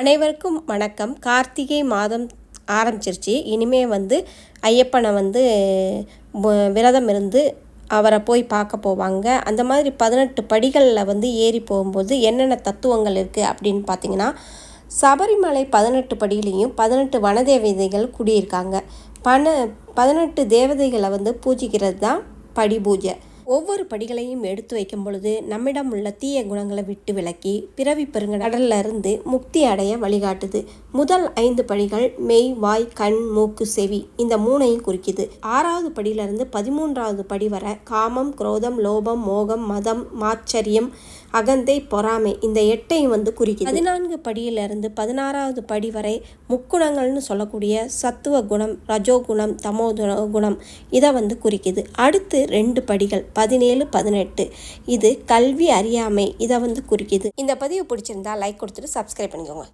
அனைவருக்கும் வணக்கம். கார்த்திகை மாதம் ஆரம்பிச்சிருச்சு. இனிமே ஐயப்பனை விரதம் இருந்து அவரை போய் பார்க்க போவாங்க. அந்த மாதிரி 18 படிகளில் ஏறி போகும்போது என்னென்ன தத்துவங்கள் இருக்குது அப்படின்னு பார்த்திங்கன்னா, சபரிமலை 18 படியிலையும் 18 வனதேவதைகள் குடியிருக்காங்க. 18 தேவதைகளை பூஜிக்கிறது தான் படி பூஜை. ஒவ்வொரு படிகளையும் எடுத்து வைக்கும் பொழுது நம்மிடம் உள்ள தீய குணங்களை விட்டு விலக்கி பிறவி பெருங்கடல்ல இருந்து முக்தி அடைய வழிகாட்டுது. முதல் 5 படிகள் மெய், வாய், கண், மூக்கு, செவி இந்த 3ஐயும் குறிக்குது. 6வது படியிலிருந்து 13வது படி வரை காமம், குரோதம், லோபம், மோகம், மதம், மாச்சரியம், அகந்தை, பொறாமை இந்த 8ஐயும் குறிக்குது. 14 படியிலிருந்து 16வது படி வரை முக்குணங்கள்னு சொல்லக்கூடிய சத்துவ குணம், ரஜோகுணம், தமோ குணம் இதை குறிக்குது. அடுத்து 2 படிகள் 17, 18 இது கல்வி, அறியாமை இதை குறிக்குது. இந்த பதிவு பிடிச்சிருந்தா லைக் கொடுத்துட்டு சப்ஸ்கிரைப் பண்ணிக்கோங்க.